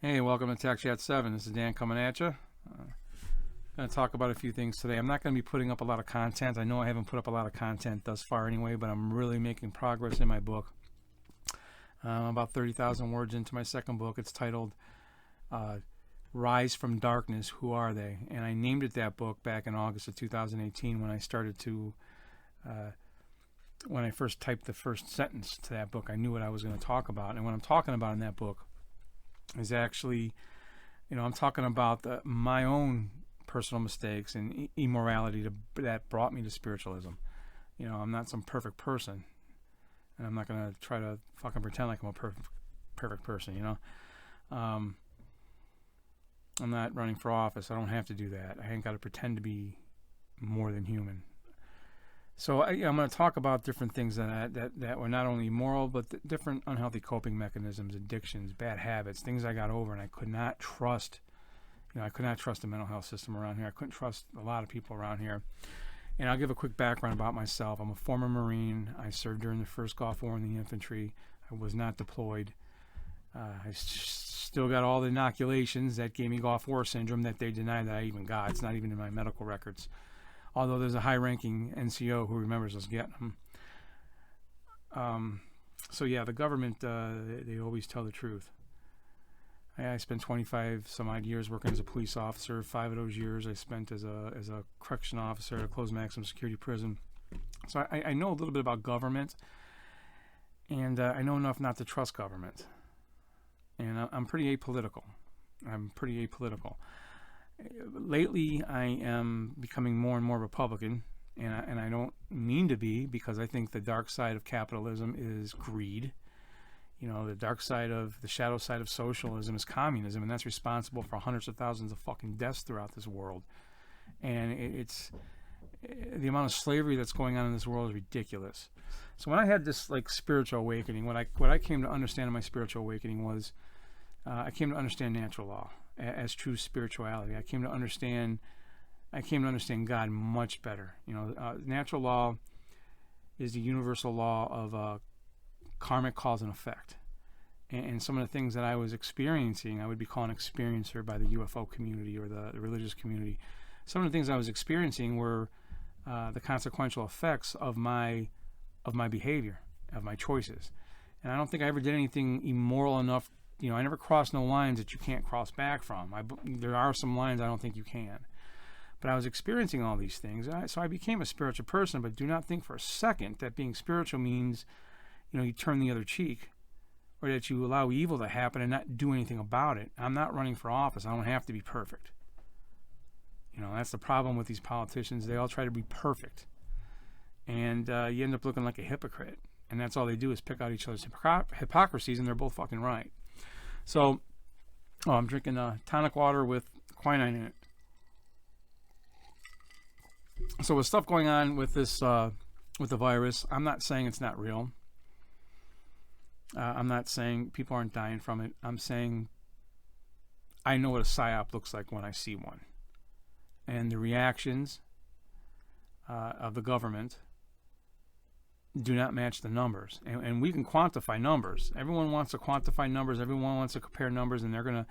Hey, welcome to Tech Chat 7. This is Dan coming at you. I'm going to talk about a few things today. I'm not going to be putting up a lot of content. I know I haven't put up a lot of content thus far anyway, but I'm really making progress in my book. I'm about 30,000 words into my second book. It's titled Rise from Darkness, Who Are They? And I named it that book back in August of 2018 when I started to, when I first typed the first sentence to that book. I knew what I was going to talk about. And what I'm talking about in that book is actually, I'm talking about my own personal mistakes and immorality that brought me to spiritualism. I'm not some perfect person, and I'm not going to try to fucking pretend like I'm a perfect person, I'm not running for office. I don't have to do that. I ain't got to pretend to be more than human. So I'm going to talk about different things that were not only immoral, but different unhealthy coping mechanisms, addictions, bad habits, things I got over, and I could not trust. I could not trust the mental health system around here. I couldn't trust a lot of people around here. And I'll give a quick background about myself. I'm a former Marine. I served during the first Gulf War in the infantry. I was not deployed. I still got all the inoculations that gave me Gulf War syndrome that they deny that I even got. It's not even in my medical records. Although there's a high-ranking NCO who remembers us getting them. So yeah, the government, they always tell the truth. I spent 25 some odd years working as a police officer. 5 of those years I spent as a correction officer at a closed maximum security prison. So I know a little bit about government, and I know enough not to trust government. And I'm pretty apolitical. Lately, I am becoming more and more Republican, and I don't mean to be, because I think the dark side of capitalism is greed. The dark side of, the shadow side of socialism is communism, and that's responsible for hundreds of thousands of fucking deaths throughout this world. And it's the amount of slavery that's going on in this world is ridiculous. So when I had this spiritual awakening, what I came to understand in my spiritual awakening was I came to understand natural law as true spirituality. I came to understand God much better. Natural law is the universal law of karmic cause and effect. And some of the things that I was experiencing, I would be called an experiencer by the UFO community or the religious community. Some of the things I was experiencing were the consequential effects of my behavior, of my choices. And I don't think I ever did anything immoral enough. I never crossed no lines that you can't cross back from. There are some lines I don't think you can. But I was experiencing all these things. So I became a spiritual person, but do not think for a second that being spiritual means, you turn the other cheek, or that you allow evil to happen and not do anything about it. I'm not running for office. I don't have to be perfect. That's the problem with these politicians. They all try to be perfect. And you end up looking like a hypocrite. And that's all they do is pick out each other's hypocrisies, and they're both fucking right. So, I'm drinking tonic water with quinine in it. So with stuff going on with this, with the virus, I'm not saying it's not real. I'm not saying people aren't dying from it. I'm saying I know what a psi-op looks like when I see one. And the reactions of the government do not match the numbers, and we can quantify numbers. Everyone wants to quantify numbers. Everyone wants to compare numbers, and they're gonna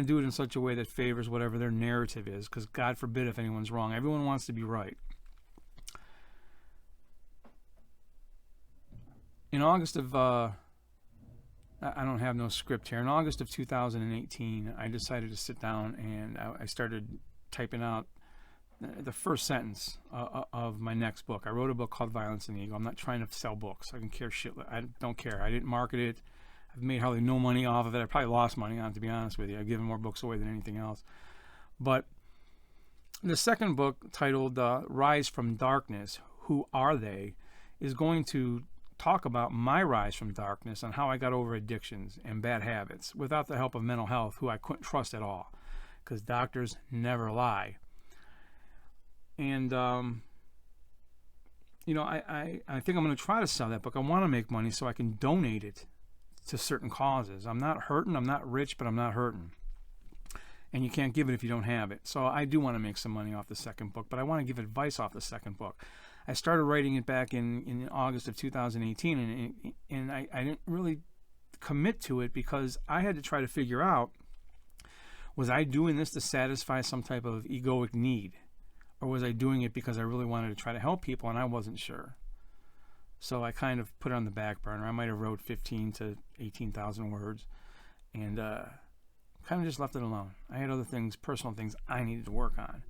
do it in such a way that favors whatever their narrative is. Because God forbid if anyone's wrong. Everyone wants to be right. In August of I don't have no script here. In August of 2018, I decided to sit down and I started typing out the first sentence of my next book. I wrote a book called Violence and Ego. I'm not trying to sell books. I can care shit. I don't care. I didn't market it. I've made hardly no money off of it. I probably lost money on it, to be honest with you. I've given more books away than anything else. But the second book, titled Rise from Darkness, Who Are They?, is going to talk about my rise from darkness and how I got over addictions and bad habits without the help of mental health, who I couldn't trust at all, because doctors never lie. And, I think I'm going to try to sell that book. I want to make money so I can donate it to certain causes. I'm not hurting. I'm not rich, but I'm not hurting. And you can't give it if you don't have it. So I do want to make some money off the second book, but I want to give advice off the second book. I started writing it back in August of 2018, and I didn't really commit to it because I had to try to figure out Was I doing this to satisfy some type of egoic need? Or was I doing it because I really wanted to try to help people and I wasn't sure? So I kind of put it on the back burner. I might have wrote 15 to 18,000 words and kind of just left it alone. I had other things, personal things I needed to work on.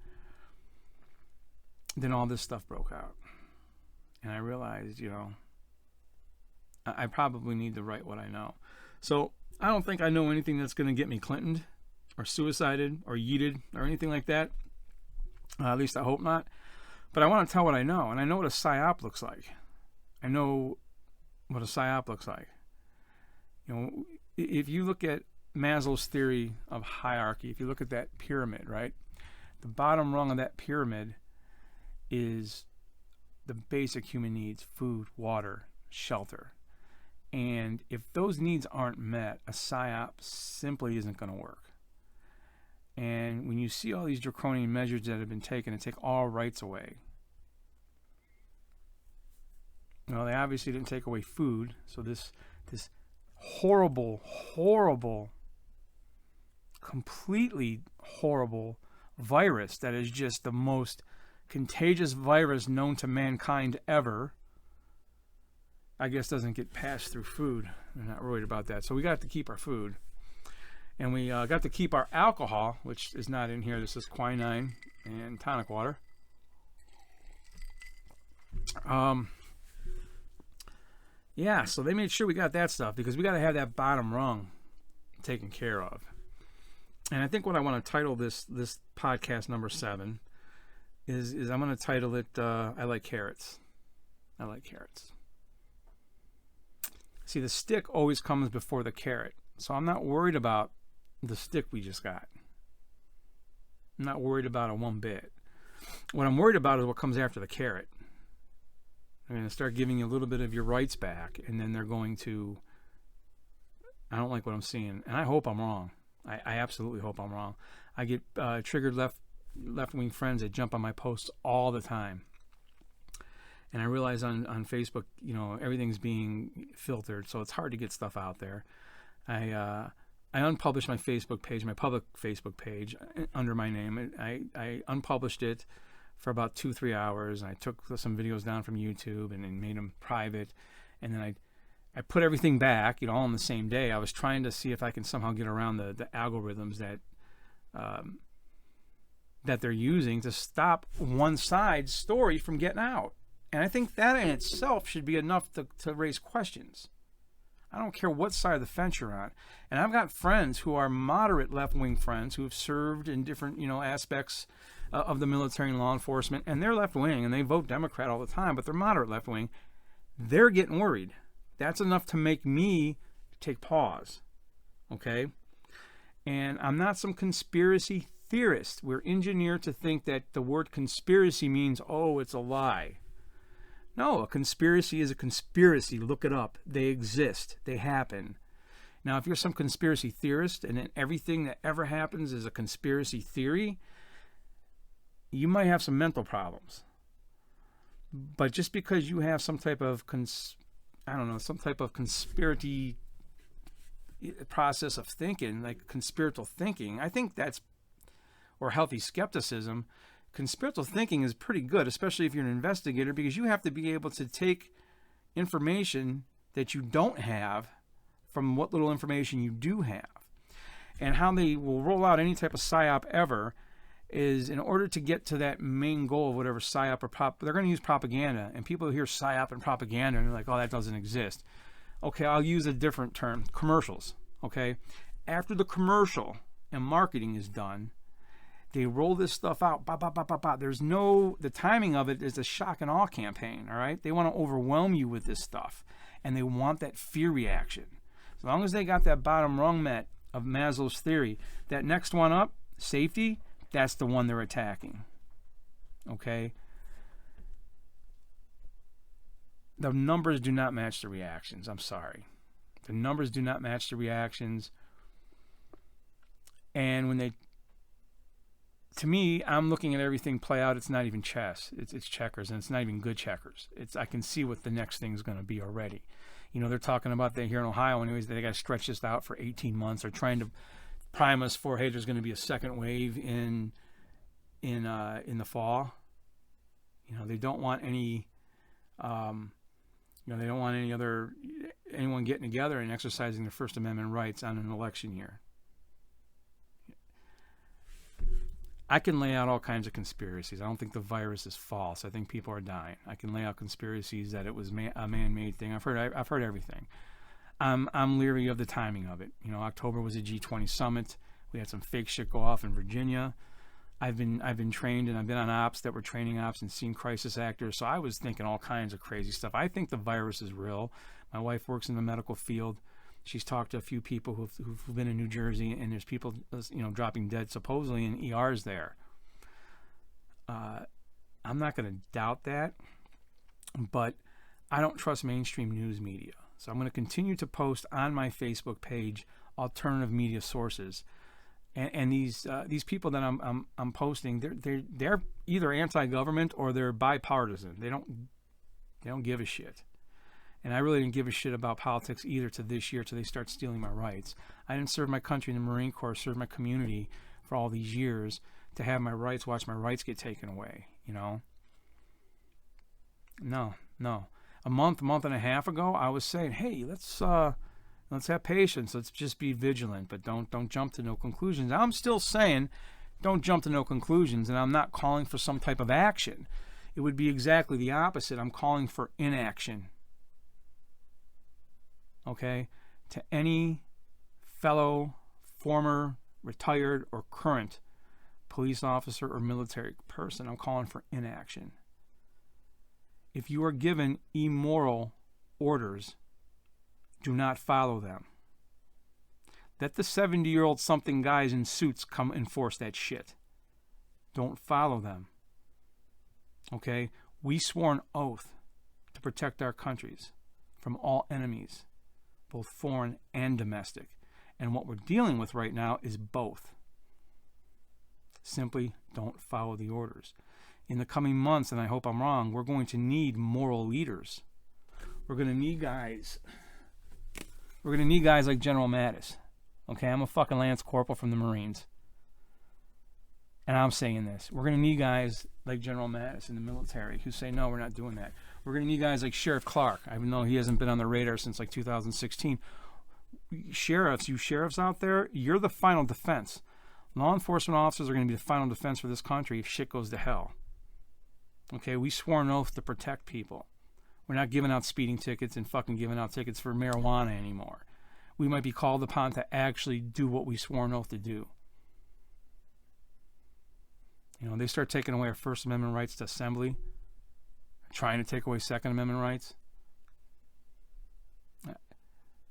Then all this stuff broke out. And I realized, you know, I probably need to write what I know. So I don't think I know anything that's going to get me Clintoned or suicided or yeeted or anything like that. At least I hope not. But I want to tell what I know. And I know what a psi-op looks like. I know what a psi-op looks like. You know, if you look at Maslow's theory of hierarchy, if you look at that pyramid, right? The bottom rung of that pyramid is the basic human needs: food, water, shelter. And if those needs aren't met, a psi-op simply isn't going to work. And when you see all these draconian measures that have been taken to take all rights away, well, they obviously didn't take away food. So this horrible, completely horrible virus that is just the most contagious virus known to mankind ever, I guess doesn't get passed through food. They're not worried about that. So we got to keep our food. And we got to keep our alcohol, which is not in here. This is quinine and tonic water. Yeah, so they made sure we got that stuff because we got to have that bottom rung taken care of. And I think what I want to title this podcast number 7 is I'm going to title it I Like Carrots. I like carrots. See, the stick always comes before the carrot. So I'm not worried about the stick we just got. I'm not worried about it one bit. What I'm worried about is what comes after the carrot. They're going to start giving you a little bit of your rights back, and then they're going to... I don't like what I'm seeing, and I hope I'm wrong. I absolutely hope I'm wrong. I get triggered left-wing friends that jump on my posts all the time. And I realize on Facebook, you know, everything's being filtered, so it's hard to get stuff out there. I unpublished my Facebook page, my public Facebook page, under my name. I unpublished it for about 2-3 hours. And I took some videos down from YouTube and made them private. And then I put everything back, you know, all on the same day. I was trying to see if I can somehow get around the algorithms that they're using to stop one side's story from getting out. And I think that in itself should be enough to raise questions. I don't care what side of the fence you're on. And I've got friends who are moderate left-wing friends who have served in different, you know, aspects of the military and law enforcement, and they're left-wing, and they vote Democrat all the time, but they're moderate left-wing. They're getting worried. That's enough to make me take pause, okay? And I'm not some conspiracy theorist. We're engineered to think that the word conspiracy means, oh, it's a lie. No, a conspiracy is a conspiracy. Look it up. They exist. They happen. Now, if you're some conspiracy theorist and then everything that ever happens is a conspiracy theory, you might have some mental problems. But just because you have some type of, some type of conspiracy process of thinking, like conspiratorial thinking, I think that's, or healthy skepticism, conspiratorial thinking is pretty good, especially if you're an investigator, because you have to be able to take information that you don't have from what little information you do have. And how they will roll out any type of psi-op ever is, in order to get to that main goal of whatever psi-op or they're going to use propaganda. And people hear psi-op and propaganda and they're like, oh, that doesn't exist. Okay, I'll use a different term, commercials. Okay, after the commercial and marketing is done, they roll this stuff out. There's the timing of it is a shock and awe campaign, all right? They want to overwhelm you with this stuff, and they want that fear reaction. As long as they got that bottom rung met of Maslow's theory, that next one up, safety, that's the one they're attacking, okay? The numbers do not match the reactions. I'm sorry. The numbers do not match the reactions. And when to me, I'm looking at everything play out. It's not even chess. It's checkers, and it's not even good checkers. I can see what the next thing is going to be already. You know, they're talking about that here in Ohio. Anyways, they got to stretch this out for 18 months. They're trying to prime us for, hey, there's going to be a second wave in the fall. They don't want any, they don't want anyone getting together and exercising their First Amendment rights on an election year. I can lay out all kinds of conspiracies. I don't think the virus is false. I think people are dying. I can lay out conspiracies that it was a man-made thing. I've heard everything. I'm leery of the timing of it. October was a G20 summit. We had some fake shit go off in Virginia. I've been trained, and I've been on ops that were training ops and seen crisis actors. So I was thinking all kinds of crazy stuff. I think the virus is real. My wife works in the medical field. She's talked to a few people who've been in New Jersey, and there's people, dropping dead supposedly in ERs there. I'm not going to doubt that, but I don't trust mainstream news media. So I'm going to continue to post on my Facebook page alternative media sources, and these people that I'm posting, they're either anti-government or they're bipartisan. They don't give a shit. And I really didn't give a shit about politics either to this year till they start stealing my rights. I didn't serve my country in the Marine Corps, serve my community for all these years to have my rights, watch my rights get taken away, No. A month and a half ago, I was saying, hey, let's have patience. Let's just be vigilant, but don't jump to no conclusions. I'm still saying don't jump to no conclusions, and I'm not calling for some type of action. It would be exactly the opposite. I'm calling for inaction. Okay, to any fellow former, retired, or current police officer or military person, I'm calling for inaction. If you are given immoral orders, do not follow them. Let the 70-year-old something guys in suits come enforce that shit. Don't follow them. Okay, we swore an oath to protect our countries from all enemies, both foreign and domestic. And what we're dealing with right now is both. Simply don't follow the orders. In the coming months, and I hope I'm wrong, we're going to need moral leaders. We're going to need guys. We're going to need guys like General Mattis. Okay, I'm a fucking Lance Corporal from the Marines. And I'm saying this. We're going to need guys like General Mattis in the military who say, no, we're not doing that. We're going to need guys like Sheriff Clark, even though he hasn't been on the radar since like 2016. Sheriffs, you sheriffs out there, you're the final defense. Law enforcement officers are going to be the final defense for this country if shit goes to hell. Okay, we swore an oath to protect people. We're not giving out speeding tickets and fucking giving out tickets for marijuana anymore. We might be called upon to actually do what we swore an oath to do. They start taking away our First Amendment rights to assembly, trying to take away Second Amendment rights.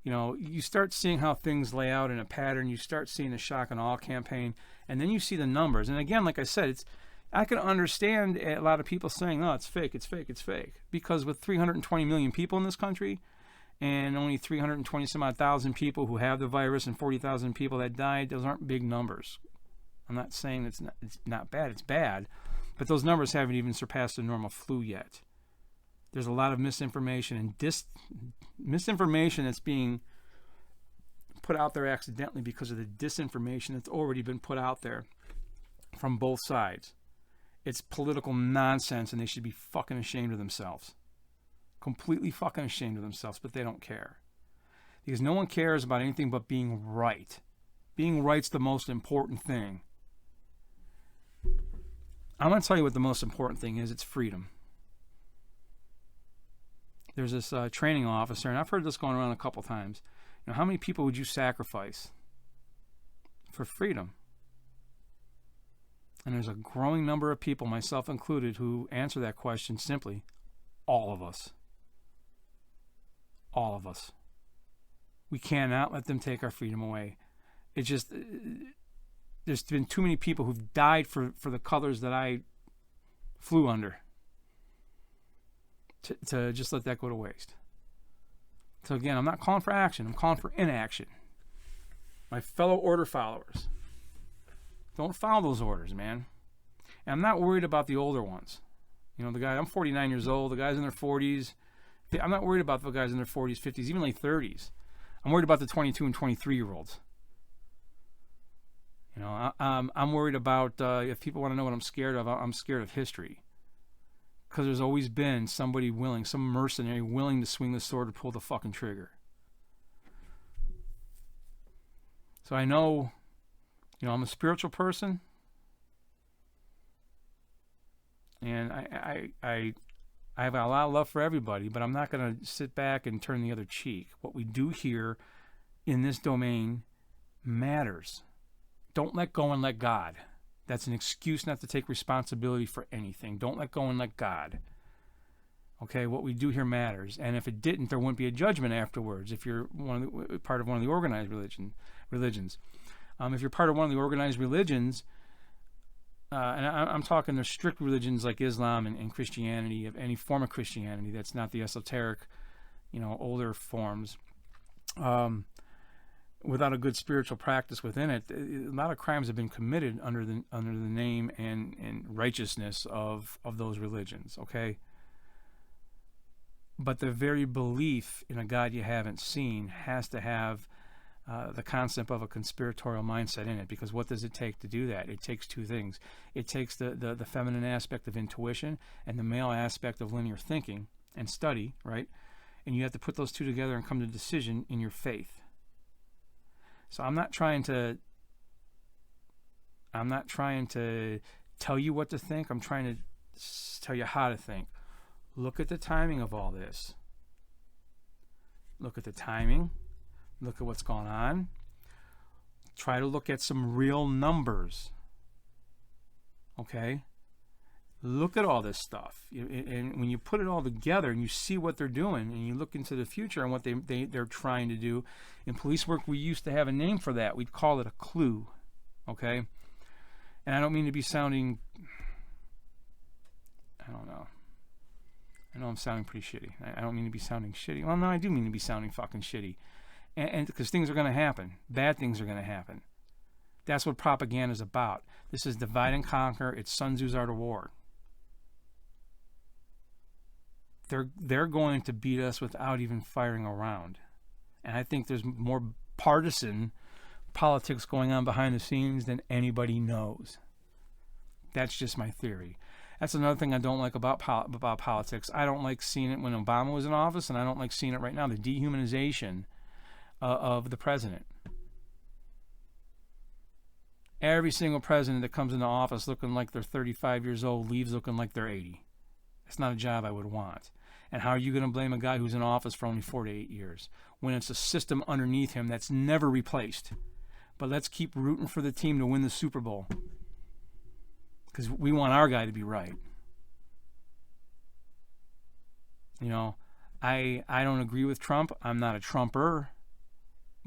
You start seeing how things lay out in a pattern. You start seeing the shock and awe campaign, and then you see the numbers. And again, like I said, I can understand a lot of people saying, "Oh, it's fake, it's fake, it's fake," because with 320 million people in this country, and only 320 some odd thousand people who have the virus and 40,000 people that died, those aren't big numbers. I'm not saying it's not bad. It's bad, but those numbers haven't even surpassed the normal flu yet. There's a lot of misinformation and misinformation that's being put out there accidentally because of the disinformation that's already been put out there from both sides. It's political nonsense, and they should be fucking ashamed of themselves. Completely fucking ashamed of themselves, but they don't care. Because no one cares about anything but being right. Being right's the most important thing. I'm going to tell you what the most important thing is. It's freedom. There's this training officer, and I've heard this going around a couple times. How many people would you sacrifice for freedom? And there's a growing number of people, myself included, who answer that question simply, all of us. All of us. We cannot let them take our freedom away. It's just, there's been too many people who've died for the colors that I flew under to just let that go to waste. So again, I'm not calling for action. I'm calling for inaction. My fellow order followers, don't follow those orders, man. And I'm not worried about the older ones. I'm 49 years old. The guys in their 40s. I'm not worried about the guys in their 40s, 50s, even late 30s. I'm worried about the 22 and 23-year-olds. I'm worried about if people want to know what I'm scared of. I'm scared of history, because there's always been somebody willing, some mercenary willing to swing the sword or pull the fucking trigger. So I know, I'm a spiritual person, and I have a lot of love for everybody, but I'm not going to sit back and turn the other cheek. What we do here in this domain matters. Don't let go and let God. That's an excuse not to take responsibility for anything. Don't let go and let God. Okay, what we do here matters. And if it didn't, there wouldn't be a judgment afterwards if you're part of one of the organized religions. If you're part of one of the organized religions, and I'm talking there's strict religions like Islam and Christianity, of any form of Christianity that's not the esoteric, older forms, without a good spiritual practice within it, a lot of crimes have been committed under the name and righteousness of those religions, okay? But the very belief in a God you haven't seen has to have the concept of a conspiratorial mindset in it, because what does it take to do that? It takes two things. It takes the feminine aspect of intuition and the male aspect of linear thinking and study, right? And you have to put those two together and come to a decision in your faith. So I'm not trying to tell you what to think. I'm trying to tell you how to think. Look at the timing of all this. Look at the timing. Look at what's going on. Try to look at some real numbers. Okay? Look at all this stuff. And when you put it all together and you see what they're doing and you look into the future and what they're trying to do, in police work we used to have a name for that. We'd call it a clue. Okay? And I don't mean to be sounding, I don't know. I know I'm sounding pretty shitty. I don't mean to be sounding shitty. Well, no, I do mean to be sounding fucking shitty. And because things are going to happen. Bad things are going to happen. That's what propaganda is about. This is divide and conquer. It's Sun Tzu's Art of War. They're going to beat us without even firing a round. And I think there's more partisan politics going on behind the scenes than anybody knows. That's just my theory. That's another thing I don't like about politics. I don't like seeing it when Obama was in office, and I don't like seeing it right now, the dehumanization of the president. Every single president that comes into office looking like they're 35 years old leaves looking like they're 80. That's not a job I would want. And how are you going to blame a guy who's in office for only 4 to 8 years when it's a system underneath him that's never replaced? But let's keep rooting for the team to win the Super Bowl, because we want our guy to be right. I don't agree with Trump. I'm not a Trumper.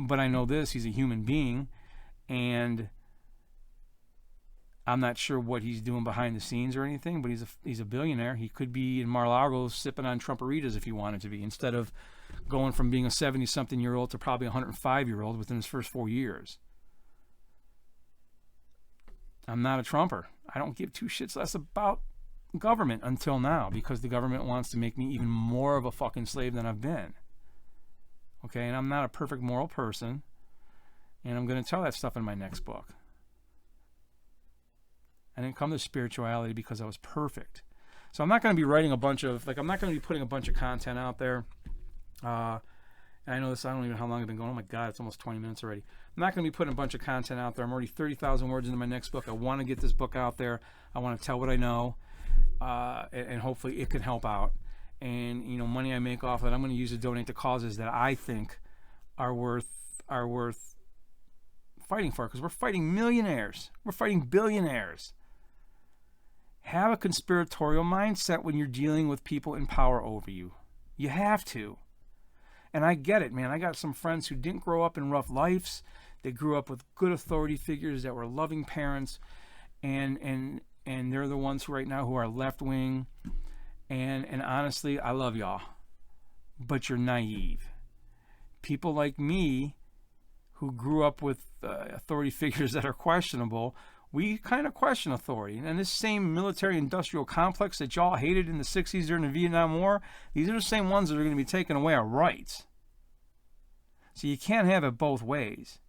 But I know this, he's a human being, and I'm not sure what he's doing behind the scenes or anything, but he's a billionaire. He could be in Mar-a-Lago sipping on Trumperitas if he wanted to be, instead of going from being a 70-something-year-old to probably a 105-year-old within his first 4 years. I'm not a Trumper. I don't give two shits less about government until now, because the government wants to make me even more of a fucking slave than I've been. Okay, and I'm not a perfect moral person, and I'm going to tell that stuff in my next book. I didn't come to spirituality because I was perfect. So I'm not going to be writing I'm not going to be putting a bunch of content out there. And I know this, I don't even know how long I've been going. Oh my God, it's almost 20 minutes already. I'm not going to be putting a bunch of content out there. I'm already 30,000 words into my next book. I want to get this book out there. I want to tell what I know, and hopefully it can help out. And money I make off of it, I'm going to use to donate to causes that I think are worth fighting for, because we're fighting millionaires. We're fighting billionaires. Have a conspiratorial mindset when you're dealing with people in power over you. You have to. And I get it, man. I got some friends who didn't grow up in rough lives. They grew up with good authority figures that were loving parents, and they're the ones who right now who are left wing. And honestly, I love y'all, but you're naive. People like me, who grew up with authority figures that are questionable, we kind of question authority. And this same military-industrial complex that y'all hated in the 60s during the Vietnam War, these are the same ones that are going to be taking away our rights. So you can't have it both ways.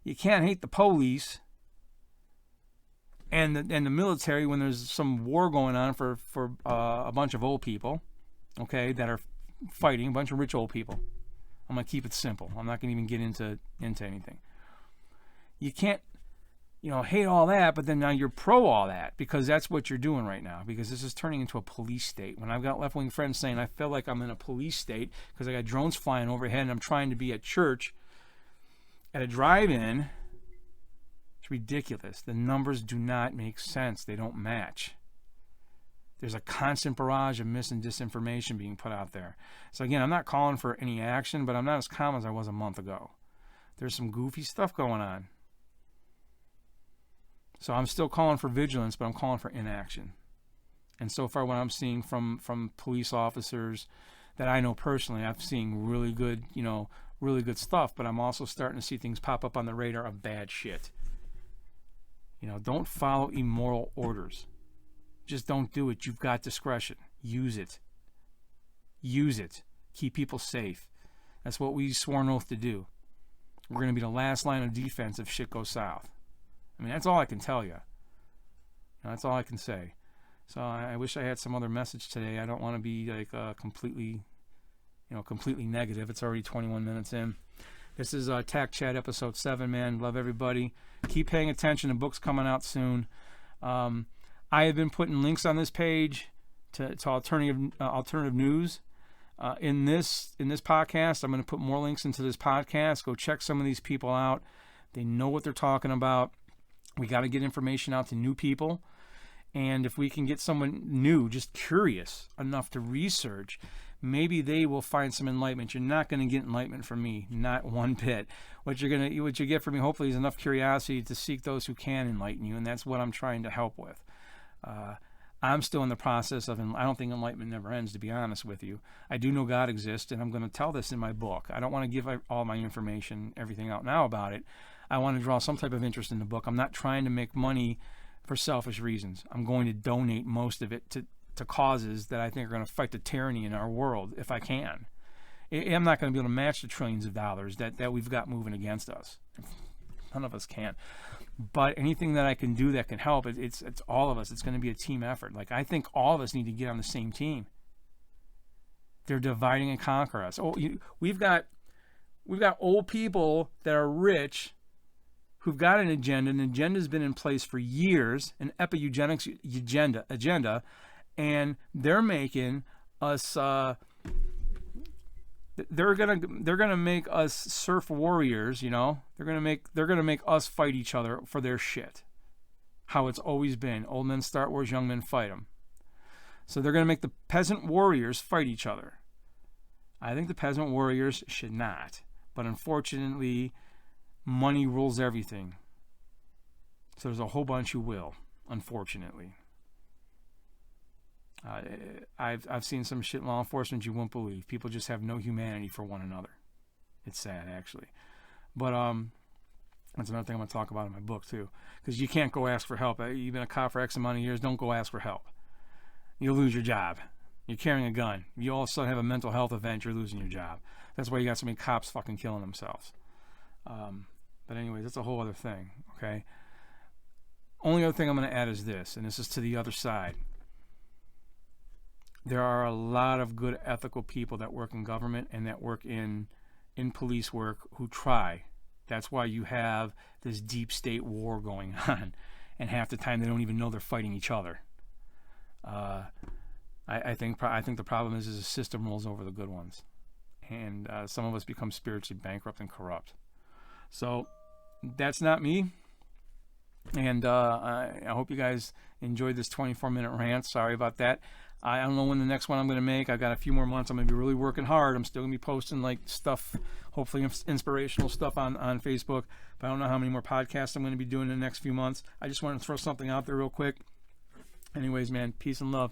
You can't hate the police And the military, when there's some war going on for a bunch of old people, okay, that are fighting, a bunch of rich old people. I'm going to keep it simple. I'm not going to even get into anything. You can't, hate all that, but then now you're pro all that, because that's what you're doing right now, because this is turning into a police state. When I've got left-wing friends saying I feel like I'm in a police state because I got drones flying overhead and I'm trying to be at church at a drive-in, it's ridiculous. The numbers do not make sense. They don't match. There's a constant barrage of mis and disinformation being put out there. So again, I'm not calling for any action, but I'm not as calm as I was a month ago. There's some goofy stuff going on. So I'm still calling for vigilance, but I'm calling for inaction. And so far, what I'm seeing from police officers that I know personally, I'm seeing really good, really good stuff, but I'm also starting to see things pop up on the radar of bad shit. Don't follow immoral orders. Just don't do it. You've got discretion. Use it. Use it. Keep people safe. That's what we swore an oath to do. We're going to be the last line of defense if shit goes south. I mean, that's all I can tell you. That's all I can say. So I wish I had some other message today. I don't want to be like completely negative. It's already 21 minutes in. This is TAC Chat episode 7, man. Love everybody. Keep paying attention. The book's coming out soon. I have been putting links on this page to alternative news. In this podcast, I'm going to put more links into this podcast. Go check some of these people out. They know what they're talking about. We got to get information out to new people. And if we can get someone new, just curious enough to research, maybe they will find some enlightenment. You're not going to get enlightenment from me, not one bit. What you get from me, hopefully, is enough curiosity to seek those who can enlighten you, and that's what I'm trying to help with. I'm still in the process of, I don't think enlightenment never ends, to be honest with you. I do know God exists, and I'm going to tell this in my book. I don't want to give all my information, everything out now about it. I want to draw some type of interest in the book. I'm not trying to make money for selfish reasons. I'm going to donate most of it to causes that I think are going to fight the tyranny in our world, if I can. I'm not going to be able to match the trillions of dollars that we've got moving against us. None of us can. But anything that I can do that can help, it's all of us. It's going to be a team effort. Like, I think all of us need to get on the same team. They're dividing and conquer us. We've got old people that are rich who've got an agenda. An agenda's been in place for years, an epi-eugenics agenda, and they're making us. They're gonna make us surf warriors. They're gonna make us fight each other for their shit. How it's always been. Old men start wars, young men fight them. So they're gonna make the peasant warriors fight each other. I think the peasant warriors should not, but unfortunately, money rules everything. So there's a whole bunch who will, unfortunately. I've seen some shit in law enforcement you won't believe. People just have no humanity for one another. It's sad, actually. But that's another thing I'm going to talk about in my book, too. Because you can't go ask for help. You've been a cop for X amount of years. Don't go ask for help. You'll lose your job. You're carrying a gun. You all of a sudden have a mental health event, you're losing your job. That's why you got so many cops fucking killing themselves. But anyways, that's a whole other thing, okay? Only other thing I'm going to add is this, and this is to the other side. There are a lot of good ethical people that work in government and that work in police work who try. That's why you have this deep state war going on, and half the time they don't even know they're fighting each other. I think the problem is the system rolls over the good ones, and some of us become spiritually bankrupt and corrupt. So that's not me. And I hope you guys enjoyed this 24-minute rant. Sorry about that. I don't know when the next one I'm going to make. I've got a few more months. I'm going to be really working hard. I'm still going to be posting like stuff, hopefully inspirational stuff on Facebook. But I don't know how many more podcasts I'm going to be doing in the next few months. I just wanted to throw something out there real quick. Anyways, man, peace and love.